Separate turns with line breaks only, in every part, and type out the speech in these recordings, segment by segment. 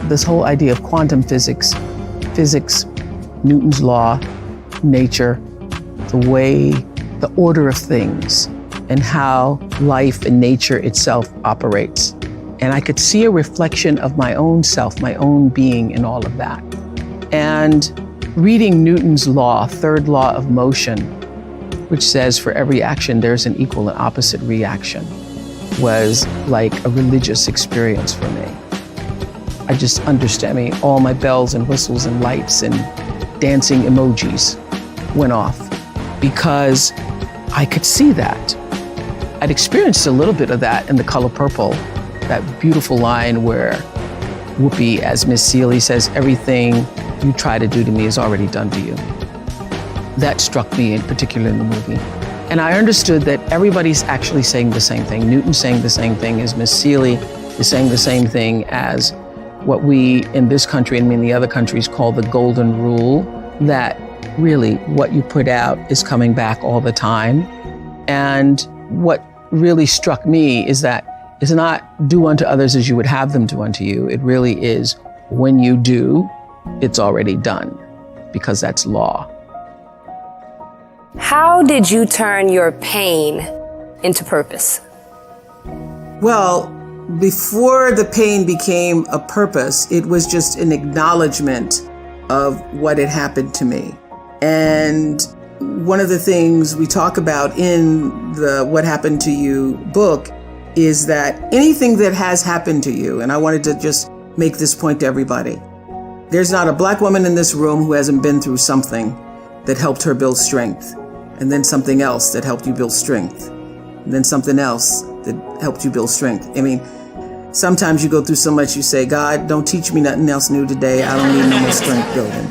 this whole idea of quantum physics, Newton's law, nature, the order of things, and how life and nature itself operates. And I could see a reflection of my own self, my own being in all of that. And reading Newton's law, third law of motion, which says for every action there's an equal and opposite reaction, was like a religious experience for me. I just understand, all my bells and whistles and lights and dancing emojis went off because I could see that. I'd experienced a little bit of that in The Color Purple, that beautiful line where Whoopi, as Miss Seeley, says, everything you try to do to me is already done to you. That struck me in particular in the movie. And I understood that everybody's actually saying the same thing. Newton's saying the same thing as Miss Seeley is saying the same thing as what we in this country and in the other countries call the golden rule, that really what you put out is coming back all the time. And what really struck me is that it's not do unto others as you would have them do unto you. It really is when you do, it's already done, because that's law.
How did you turn your pain into purpose?
Well, before the pain became a purpose, it was just an acknowledgement of what had happened to me. And one of the things we talk about in the What Happened to You book is that anything that has happened to you, and I wanted to just make this point to everybody, there's not a Black woman in this room who hasn't been through something that helped her build strength, and then something else that helped you build strength, and then something else that helped you build strength. Sometimes you go through so much, you say, God, don't teach me nothing else new today. I don't need no more strength building.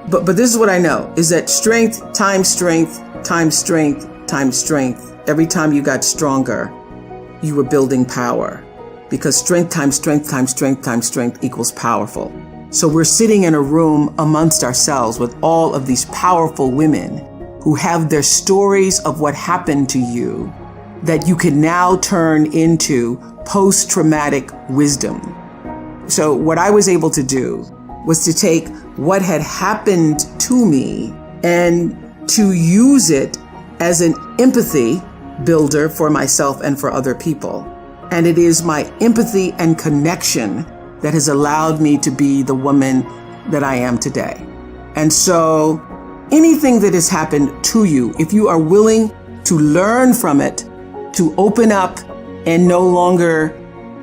But this is what I know, is that strength times strength times strength times strength. Every time you got stronger, you were building power, because strength times strength times strength times strength equals powerful. So we're sitting in a room amongst ourselves with all of these powerful women who have their stories of what happened to you that you can now turn into post-traumatic wisdom. So what I was able to do was to take what had happened to me and to use it as an empathy builder for myself and for other people. And it is my empathy and connection that has allowed me to be the woman that I am today. And so anything that has happened to you, if you are willing to learn from it, to open up and no longer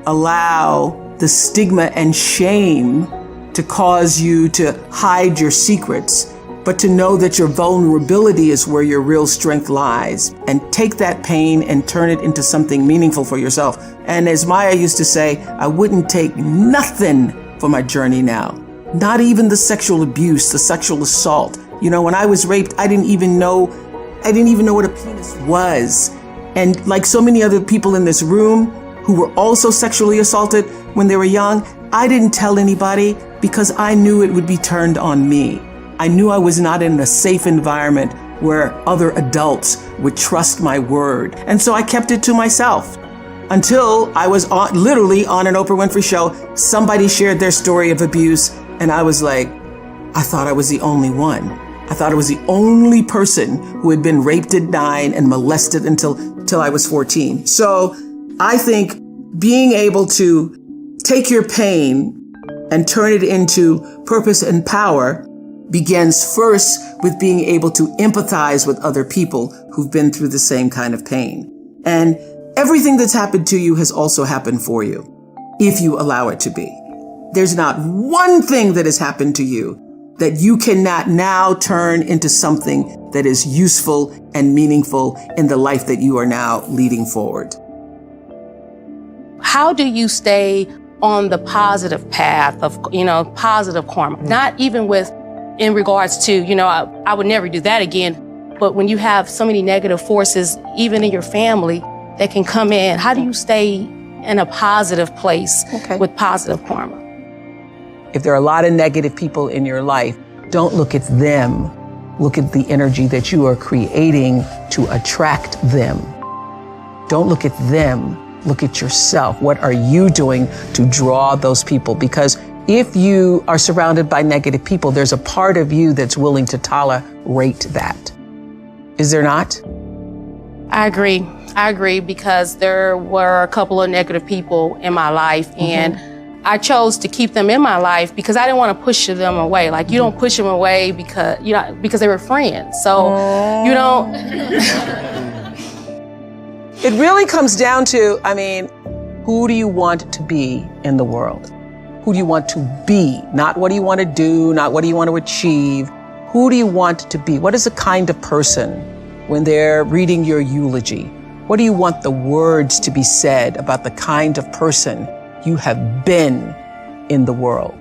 allow the stigma and shame to cause you to hide your secrets, but to know that your vulnerability is where your real strength lies, and take that pain and turn it into something meaningful for yourself. And as Maya used to say, I wouldn't take nothing for my journey now, not even the sexual abuse, the sexual assault. When I was raped, I didn't even know what a penis was. And like so many other people in this room who were also sexually assaulted when they were young, I didn't tell anybody because I knew it would be turned on me. I knew I was not in a safe environment where other adults would trust my word. And so I kept it to myself until I was literally on an Oprah Winfrey show. Somebody shared their story of abuse, and I was like, I thought I was the only one. I thought I was the only person who had been raped at 9 and molested until I was 14. So I think being able to take your pain and turn it into purpose and power begins first with being able to empathize with other people who've been through the same kind of pain. And everything that's happened to you has also happened for you, if you allow it to be. There's not one thing that has happened to you that you cannot now turn into something that is useful and meaningful in the life that you are now leading forward.
How do you stay on the positive path of, positive karma? Not even in regards to, I would never do that again. But when you have so many negative forces, even in your family, that can come in, how do you stay in a positive place with positive karma?
If there are a lot of negative people in your life, don't look at them. Look at the energy that you are creating to attract them. Don't look at them. Look at yourself. What are you doing to draw those people? Because if you are surrounded by negative people, there's a part of you that's willing to tolerate that. Is there not?
I agree because there were a couple of negative people in my life, and I chose to keep them in my life because I didn't want to push them away. Like, you don't push them away because they were friends. So, you know.
It really comes down to, who do you want to be in the world? Who do you want to be? Not what do you want to do, not what do you want to achieve. Who do you want to be? What is the kind of person when they're reading your eulogy? What do you want the words to be said about the kind of person you have been in the world?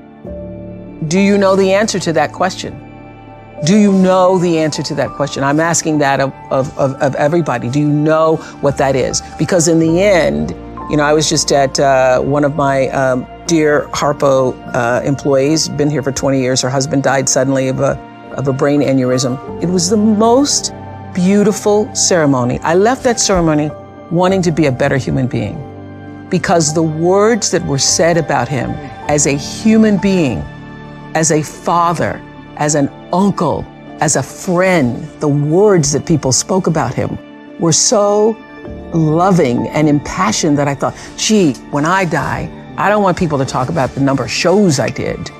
Do you know the answer to that question? Do you know the answer to that question? I'm asking that of everybody. Do you know what that is? Because in the end, I was just at one of my dear Harpo employees, been here for 20 years. Her husband died suddenly of a brain aneurysm. It was the most beautiful ceremony. I left that ceremony wanting to be a better human being because the words that were said about him as a human being, as a father, as an uncle, as a friend, the words that people spoke about him were so loving and impassioned that I thought, gee, when I die, I don't want people to talk about the number of shows I did.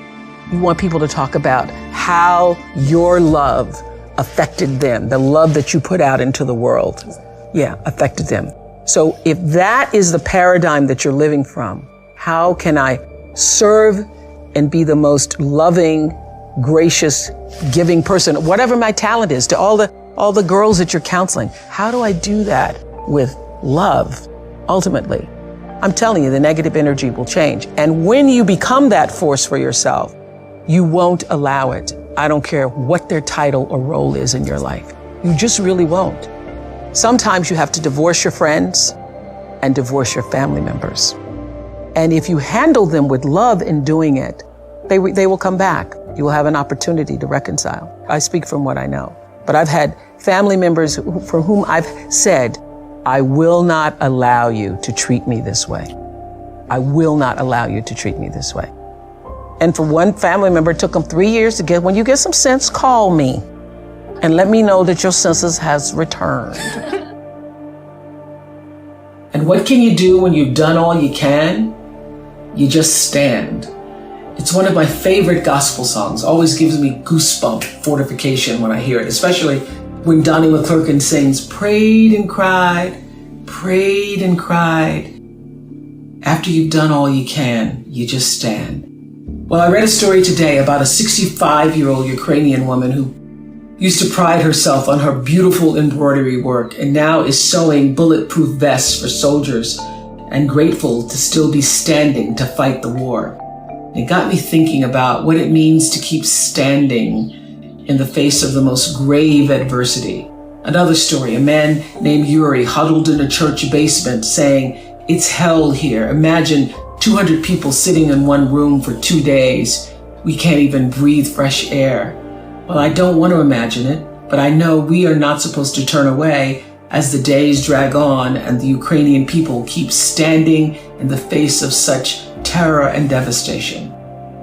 You want people to talk about how your love affected them, the love that you put out into the world, affected them. So if that is the paradigm that you're living from, how can I serve and be the most loving, gracious, giving person, whatever my talent is, to all the girls that you're counseling? How do I do that with love, ultimately? I'm telling you, the negative energy will change. And when you become that force for yourself, you won't allow it. I don't care what their title or role is in your life. You just really won't. Sometimes you have to divorce your friends and divorce your family members. And if you handle them with love in doing it, they will come back. You will have an opportunity to reconcile. I speak from what I know. But I've had family members for whom I've said, I will not allow you to treat me this way. I will not allow you to treat me this way. And for one family member, it took them 3 years to get, when you get some sense, call me and let me know that your senses has returned. And what can you do when you've done all you can? You just stand. It's one of my favorite gospel songs. Always gives me goosebump fortification when I hear it, especially when Donnie McClurkin sings, prayed and cried, prayed and cried. After you've done all you can, you just stand. Well, I read a story today about a 65-year-old Ukrainian woman who used to pride herself on her beautiful embroidery work and now is sewing bulletproof vests for soldiers and grateful to still be standing to fight the war. It got me thinking about what it means to keep standing in the face of the most grave adversity. Another story, a man named Yuri huddled in a church basement saying, it's hell here. Imagine 200 people sitting in one room for 2 days. We can't even breathe fresh air. Well, I don't want to imagine it, but I know we are not supposed to turn away as the days drag on and the Ukrainian people keep standing in the face of such terror and devastation.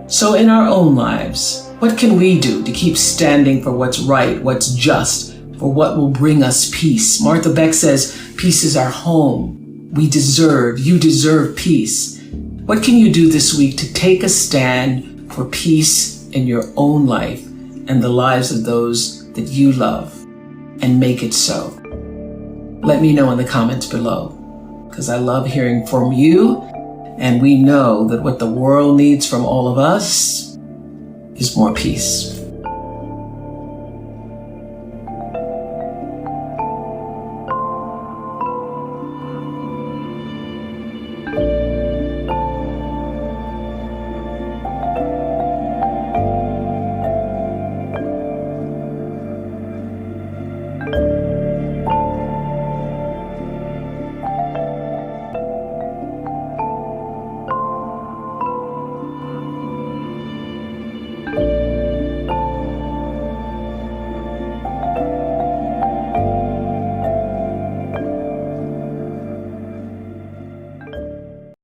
So in our own lives, what can we do to keep standing for what's right, what's just, for what will bring us peace? Martha Beck says, peace is our home. You deserve peace. What can you do this week to take a stand for peace in your own life and the lives of those that you love, and make it so? Let me know in the comments below, because I love hearing from you, and we know that what the world needs from all of us is more peace.